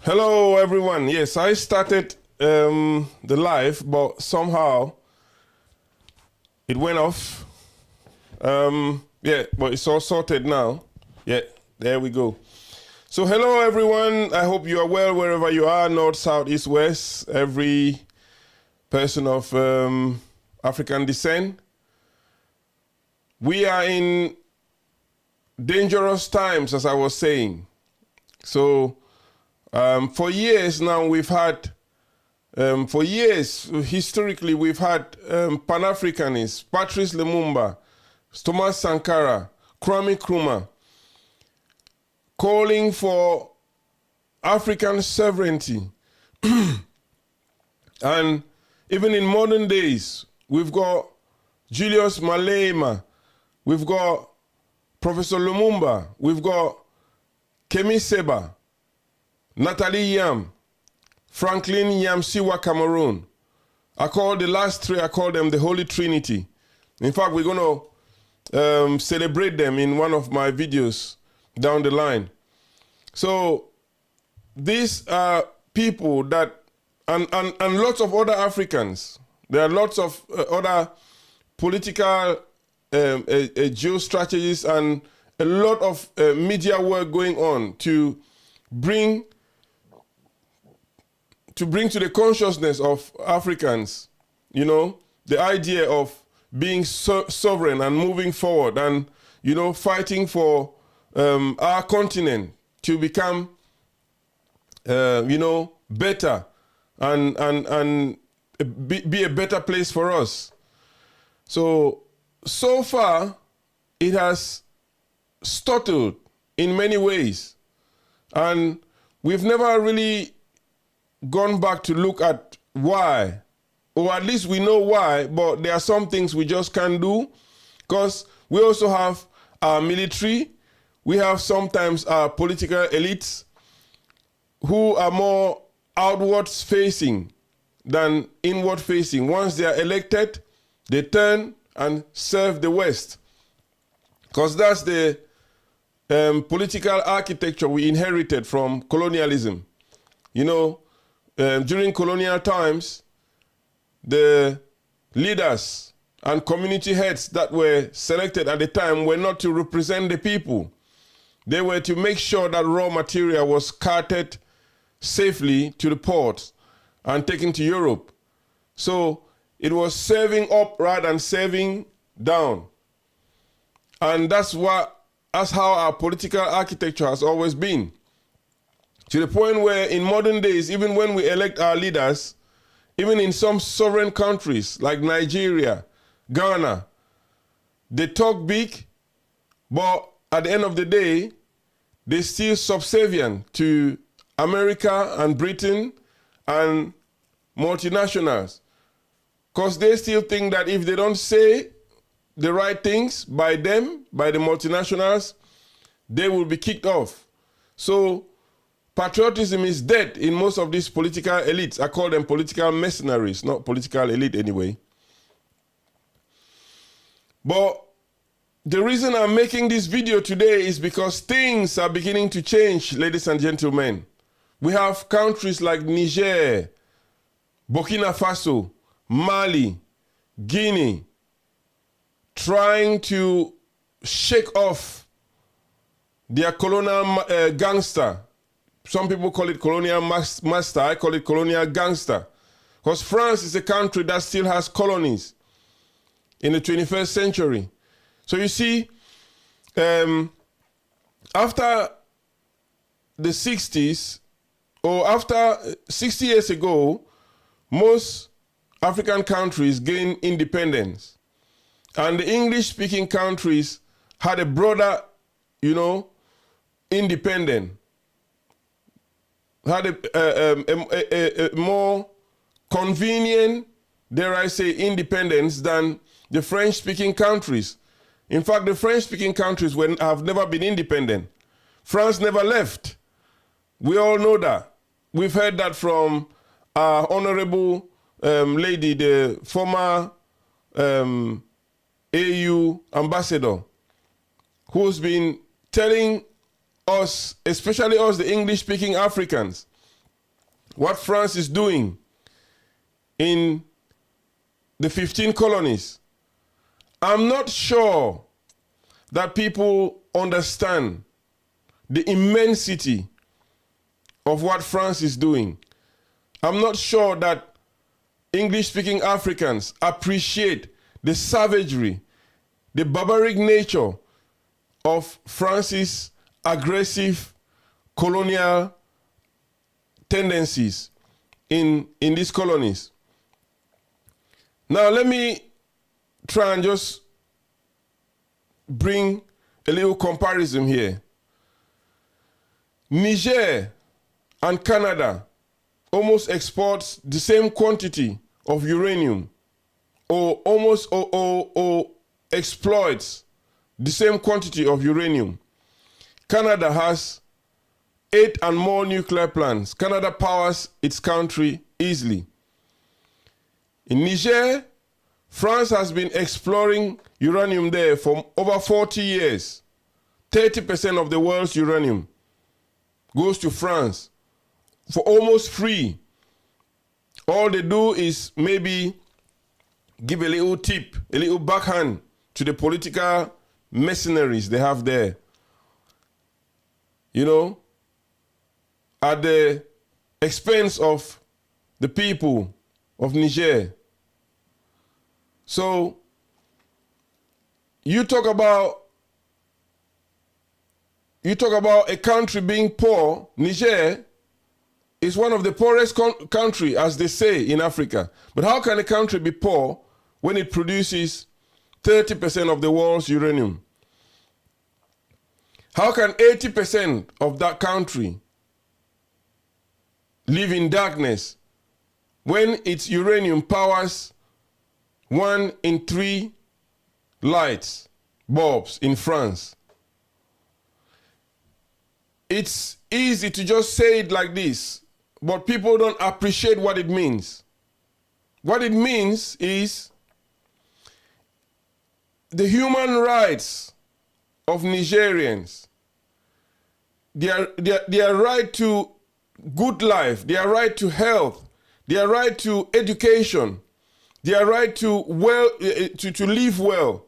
Hello, everyone. Yes, I started the live, but somehow it went off. Yeah, but it's all sorted now. Yeah, there we go. So hello, everyone. I hope you are well wherever you are, north, south, east, west, every person of African descent. We are in dangerous times, as I was saying. So for years now, we've had, historically, we've had Pan-Africanists, Patrice Lumumba, Thomas Sankara, Kwame Nkrumah, calling for African sovereignty. And even in modern days, we've got Julius Malema, we've got Professor Lumumba, we've got Kemi Seba, Nathalie Yam, Franklin Yamsiwa Cameroon. I call the last three, I call them the Holy Trinity. In fact, we're going to celebrate them in one of my videos down the line. So these are people that, and lots of other Africans, there are lots of other political geostrategies and a lot of media work going on to bring to the consciousness of Africans, you know, the idea of being sovereign and moving forward and, you know, fighting for our continent to become, you know, better and be a better place for us. So far, it has stuttered in many ways. And we've never really gone back to look at why, or at least we know why, but there are some things we just can't do because we also have our military, we have sometimes our political elites who are more outwards facing than inward facing. Once they are elected, they turn and serve the West because that's the political architecture we inherited from colonialism. You know, during colonial times, the leaders and community heads that were selected at the time were not to represent the people. They were to make sure that raw material was carted safely to the ports and taken to Europe. So it was serving up rather than serving down. And that's how our political architecture has always been. To the point where in modern days, even when we elect our leaders, even in some sovereign countries like Nigeria, Ghana, they talk big, but at the end of the day, they're still subservient to America and Britain and multinationals. Because they still think that if they don't say the right things by them, by the multinationals, they will be kicked off. So patriotism is dead in most of these political elites. I call them political mercenaries, not political elite anyway. But the reason I'm making this video today is because things are beginning to change, ladies and gentlemen. We have countries like Niger, Burkina Faso, Mali, Guinea, trying to shake off their colonial gangster. Some people call it colonial master, I call it colonial gangster. Because France is a country that still has colonies in the 21st century. So you see, after the 60s, or after 60 years ago, most African countries gained independence. And the English-speaking countries had a broader, you know, independence. Had a more convenient, dare I say, independence than the French-speaking countries. In fact, the French-speaking countries have never been independent. France never left. We all know that. We've heard that from our honorable lady, the former AU ambassador, who's been telling us, especially us, the English-speaking Africans, what France is doing in the 15 colonies, I'm not sure that people understand the immensity of what France is doing. I'm not sure that English-speaking Africans appreciate the savagery, the barbaric nature of France's aggressive colonial tendencies in these colonies. Now, let me try and just bring a little comparison here. Niger and Canada almost exports the same quantity of uranium, or exploits the same quantity of uranium. Canada has 8 and more nuclear plants. Canada powers its country easily. In Niger, France has been exploring uranium there for over 40 years. 30% of the world's uranium goes to France for almost free. All they do is maybe give a little tip, a little backhand to the political mercenaries they have there. You know, at the expense of the people of Niger. So, you talk about a country being poor. Niger is one of the poorest countries, as they say in Africa. But how can a country be poor when it produces 30% of the world's uranium? How can 80% of that country live in darkness when its uranium powers 1 in 3 lights bulbs in France? It's easy to just say it like this, but people don't appreciate what it means. What it means is the human rights of Nigerians, their right to good life, their right to health, their right to education, their right to live well,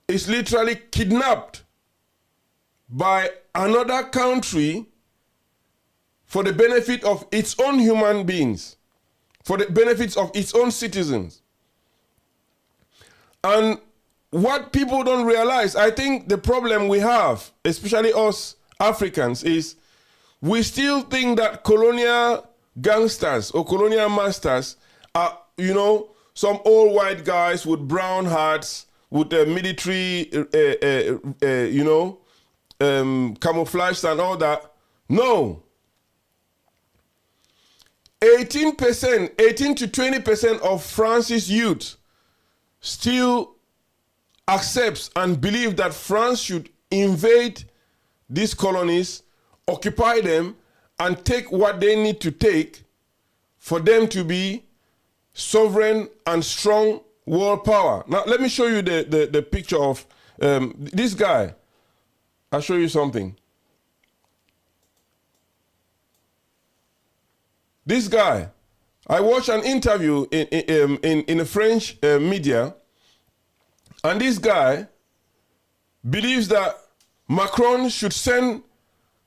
is literally kidnapped by another country for the benefit of its own human beings, for the benefits of its own citizens. And what people don't realize, I think the problem we have, especially us Africans, is we still think that colonial gangsters or colonial masters are, you know, some old white guys with brown hats, with military, camouflage and all that. No. 18 to 20% of France's youth still accepts and believe that France should invade these colonies, occupy them, and take what they need to take for them to be sovereign and strong world power. Now, let me show you the picture of this guy. I'll show you something. This guy, I watched an interview in a French media, and this guy believes that Macron should send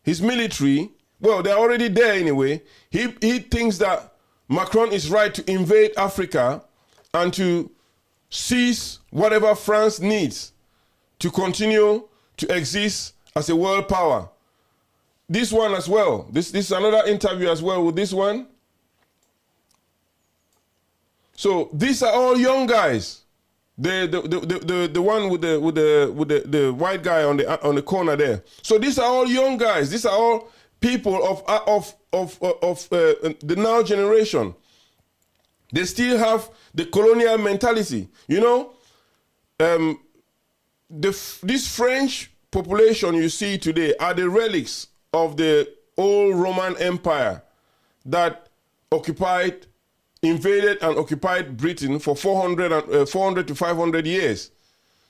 his military. Well, they're already there anyway. He thinks that Macron is right to invade Africa and to seize whatever France needs to continue to exist as a world power. This one as well. This is another interview as well with this one. So these are all young guys. The one with the white guy on the corner there. So these are all young guys. These are all people of the now generation. They still have the colonial mentality. You know, this French population you see today are the relics of the old Roman Empire that invaded and occupied Britain for 400 to 500 years.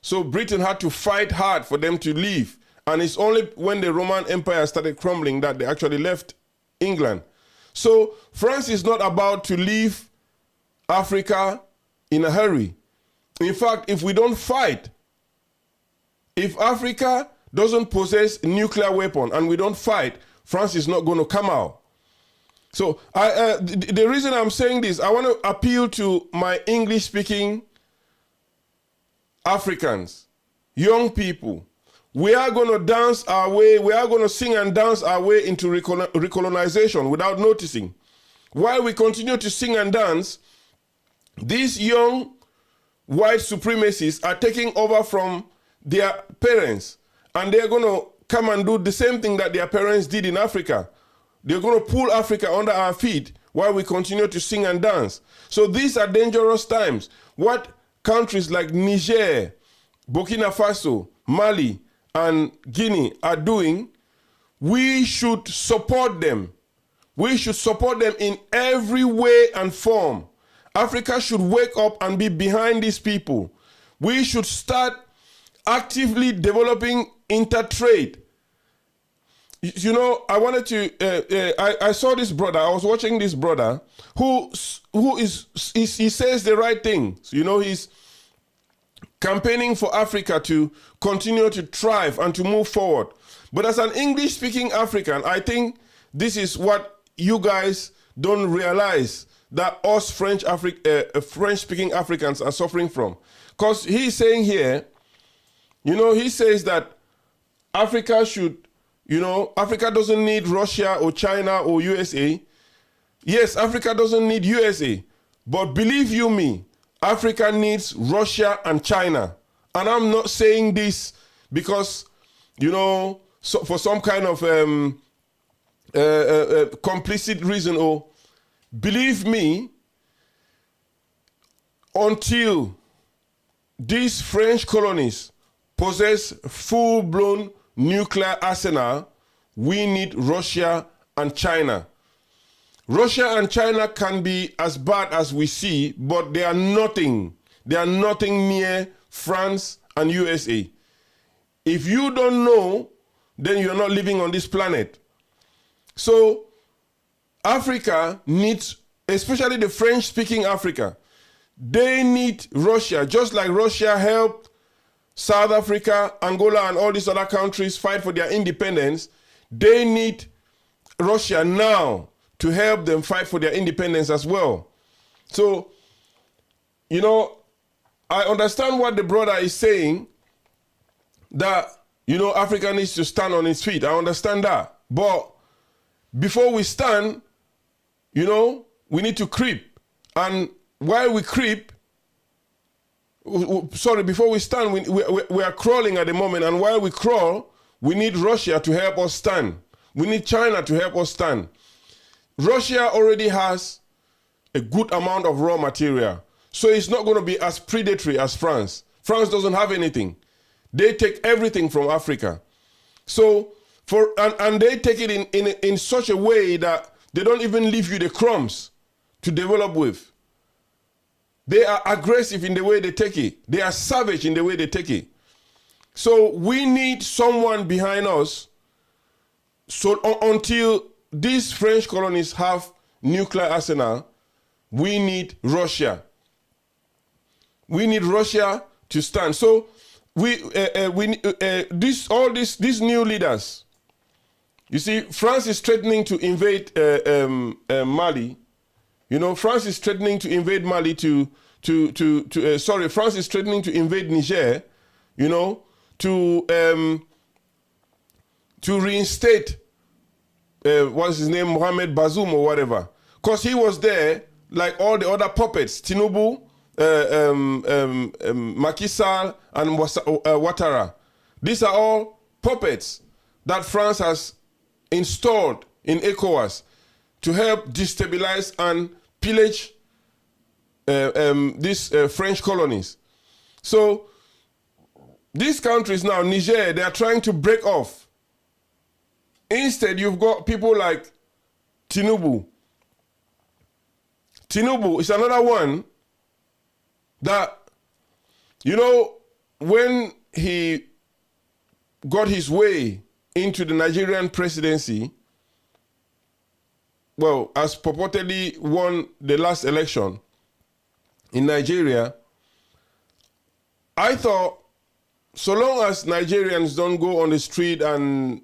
So Britain had to fight hard for them to leave. And it's only when the Roman Empire started crumbling that they actually left England. So France is not about to leave Africa in a hurry. In fact, if we don't fight, if Africa doesn't possess a nuclear weapon and we don't fight, France is not going to come out. So the reason I'm saying this, I want to appeal to my English-speaking Africans, young people. We are going to dance our way, we are going to sing and dance our way into recolonization without noticing. While we continue to sing and dance, these young white supremacists are taking over from their parents, and they're going to come and do the same thing that their parents did in Africa. They're going to pull Africa under our feet while we continue to sing and dance. So these are dangerous times. What countries like Niger, Burkina Faso, Mali, and Guinea are doing, we should support them. We should support them in every way and form. Africa should wake up and be behind these people. We should start actively developing intertrade. You know, I wanted to, I saw this brother, I was watching this brother who he says the right thing. You know, he's campaigning for Africa to continue to thrive and to move forward. But as an English-speaking African, I think this is what you guys don't realize that us French-speaking Africans are suffering from. Because he's saying here, you know, he says that Africa should, you know, Africa doesn't need Russia or China or USA. Yes, Africa doesn't need USA. But believe you me, Africa needs Russia and China. And I'm not saying this because, you know, so for some kind of complicit reason, or believe me, until these French colonies possess full-blown nuclear arsenal, we need Russia and China. Russia and China can be as bad as we see, but they are nothing. They are nothing near France and USA. If you don't know, then you're not living on this planet. So Africa needs, especially the French-speaking Africa, they need Russia, just like Russia helped South Africa, Angola, and all these other countries fight for their independence. They need Russia now to help them fight for their independence as well. So, you know, I understand what the brother is saying, that, you know, Africa needs to stand on its feet. I understand that. But before we stand, you know, we need to creep. And while we creep, before we stand, we are crawling at the moment. And while we crawl, we need Russia to help us stand. We need China to help us stand. Russia already has a good amount of raw material. So it's not going to be as predatory as France. France doesn't have anything. They take everything from Africa. So, and they take it in such a way that they don't even leave you the crumbs to develop with. They are aggressive in the way they take it. They are savage in the way they take it. So we need someone behind us. So until these French colonies have nuclear arsenal, we need Russia. We need Russia to stand. So these new leaders. You see, France is threatening to invade Mali. You know, France is threatening to invade Mali France is threatening to invade Niger, you know, to reinstate, what's his name, Mohamed Bazoum or whatever. Because he was there like all the other puppets, Tinubu, Macky Sall, and Ouattara. These are all puppets that France has installed in ECOWAS to help destabilize and pillage these French colonies. So these countries now, Niger, they are trying to break off. Instead, you've got people like Tinubu. Tinubu is another one that, you know, when he got his way into the Nigerian presidency, has purportedly won the last election in Nigeria, I thought so long as Nigerians don't go on the street and,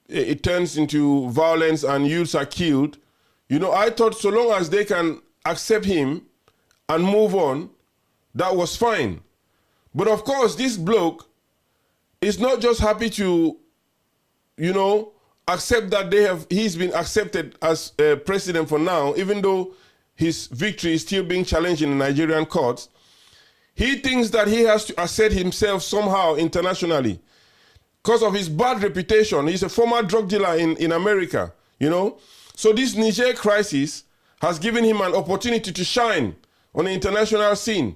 it turns into violence and youths are killed, I thought so long as they can accept him and move on, that was fine. But of course, this bloke is not just happy to, accept that he's been accepted as president for now, even though his victory is still being challenged in the Nigerian courts. He thinks that he has to assert himself somehow internationally because of his bad reputation. He's a former drug dealer in America, So this Niger crisis has given him an opportunity to shine on the international scene.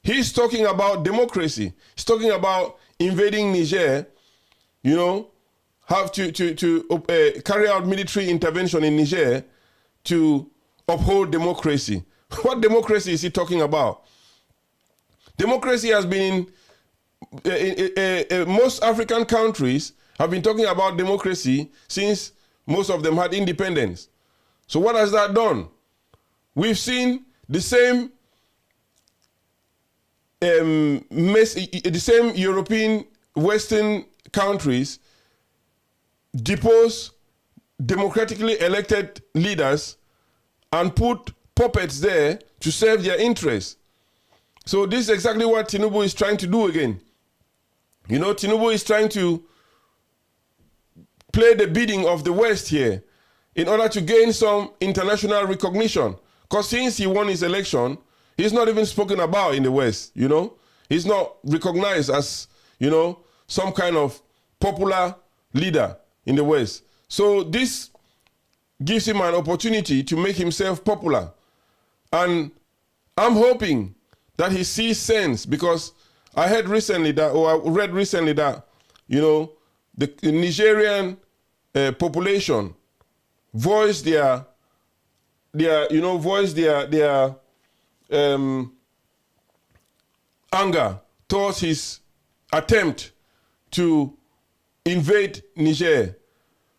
He's talking about democracy. He's talking about invading Niger, have to carry out military intervention in Niger to uphold democracy. What democracy is he talking about? Democracy has been in most African countries have been talking about democracy since most of them had independence. So what has that done? We've seen the same the same European Western countries depose democratically elected leaders and put puppets there to serve their interests. So this is exactly what Tinubu is trying to do again. Tinubu is trying to play the bidding of the West here in order to gain some international recognition. Because since he won his election, he's not even spoken about in the West, He's not recognized as, some kind of popular leader in the West. So this gives him an opportunity to make himself popular. And I'm hoping that he sees sense, because I read recently that, the Nigerian population voiced their anger towards his attempt to invade Niger.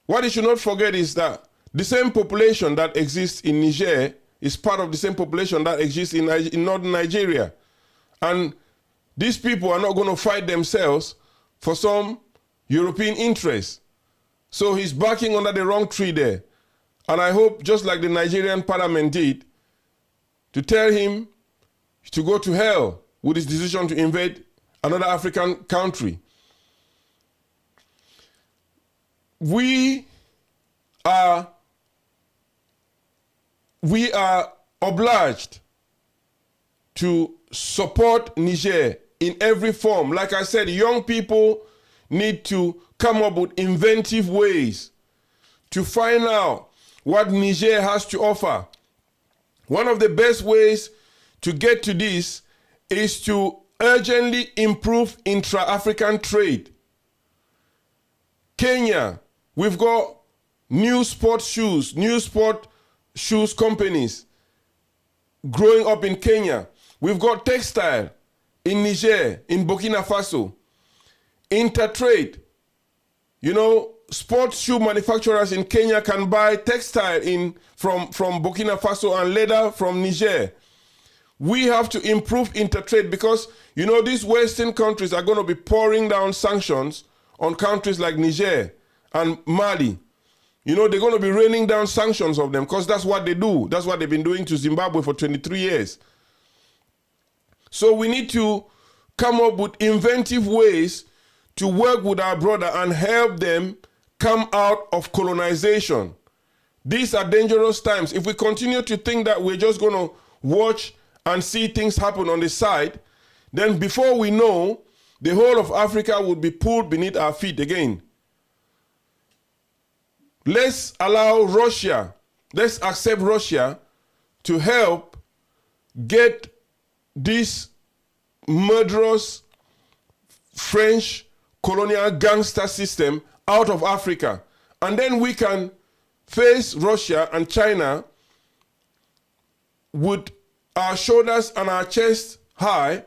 What you should not forget is that the same population that exists in Niger is part of the same population that exists in northern Nigeria. And these people are not going to fight themselves for some European interests. So he's barking under the wrong tree there. And I hope, just like the Nigerian parliament did, to tell him to go to hell with his decision to invade another African country. We are obliged to support Niger in every form. Like I said, young people need to come up with inventive ways to find out what Niger has to offer. One of the best ways to get to this is to urgently improve intra-African trade. Kenya, we've got new sport shoes companies growing up in Kenya. We've got textile in Niger, in Burkina Faso. Intertrade, sports shoe manufacturers in Kenya can buy textile from Burkina Faso and leather from Niger. We have to improve intertrade because, these Western countries are going to be pouring down sanctions on countries like Niger and Mali. They're going to be raining down sanctions of them because that's what they do. That's what they've been doing to Zimbabwe for 23 years. So we need to come up with inventive ways to work with our brother and help them come out of colonization. These are dangerous times. If we continue to think that we're just going to watch and see things happen on the side, then before we know, the whole of Africa would be pulled beneath our feet again. Let's accept Russia to help get this murderous French colonial gangster system out of Africa. And then we can face Russia and China with our shoulders and our chest high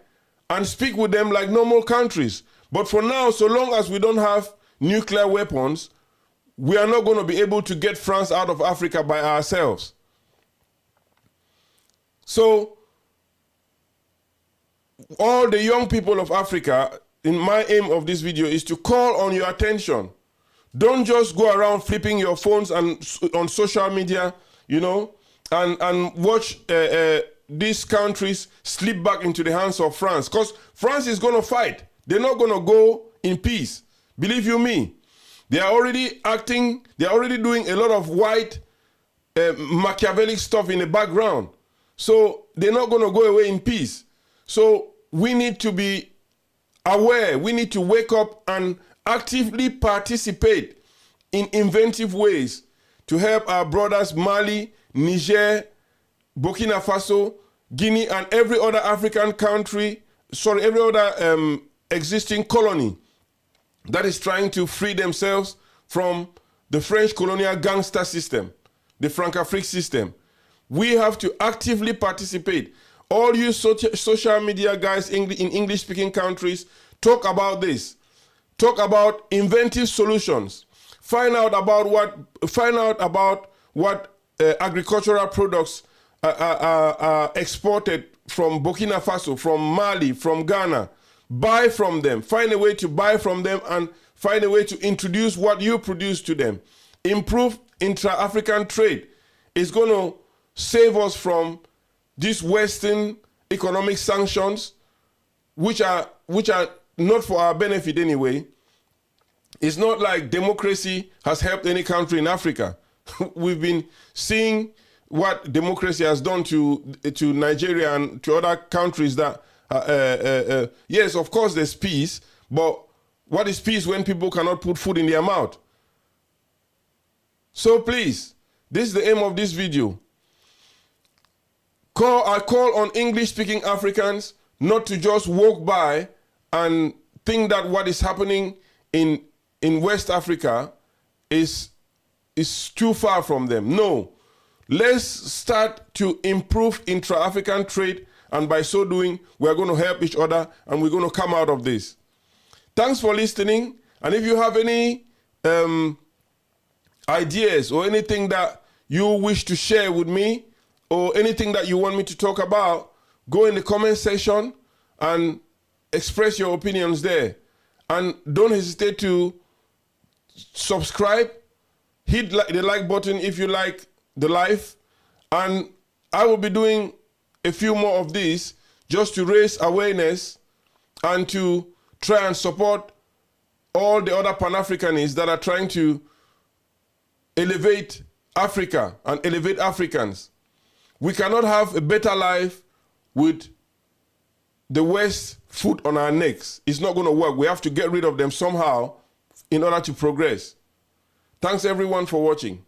and speak with them like normal countries. But for now, so long as we don't have nuclear weapons, we are not going to be able to get France out of Africa by ourselves. So, all the young people of Africa, in my aim of this video, is to call on your attention. Don't just go around flipping your phones and on social media, you know, and watch these countries slip back into the hands of France. Because France is going to fight. They're not going to go in peace. Believe you me. They are already acting, they are already doing a lot of white Machiavellic stuff in the background. So they're not going to go away in peace. So we need to be aware. We need to wake up and actively participate in inventive ways to help our brothers Mali, Niger, Burkina Faso, Guinea, and every other African country, every other existing colony that is trying to free themselves from the French colonial gangster system, the Franc-Afrique system. We have to actively participate. All you social media guys in English-speaking countries, talk about this. Talk about inventive solutions. Find out about what agricultural products are exported from Burkina Faso, from Mali, from Ghana. Buy from them. Find a way to buy from them and find a way to introduce what you produce to them. Improve intra-African trade. It's going to save us from these Western economic sanctions, which are not for our benefit anyway. It's not like democracy has helped any country in Africa. We've been seeing what democracy has done to Nigeria and to other countries that, yes, of course there's peace, but what is peace when people cannot put food in their mouth? So please, this is the aim of this video. I call on English-speaking Africans not to just walk by and think that what is happening in West Africa is too far from them. No. Let's start to improve intra-African trade, and by so doing, we're going to help each other, and we're going to come out of this. Thanks for listening, and if you have any ideas or anything that you wish to share with me, or anything that you want me to talk about, go in the comment section and express your opinions there. And don't hesitate to subscribe, hit the like button if you like the live, and I will be doing a few more of these just to raise awareness and to try and support all the other Pan-Africanists that are trying to elevate Africa and elevate Africans. We cannot have a better life with the West foot on our necks. It's not going to work. We have to get rid of them somehow in order to progress. Thanks everyone for watching.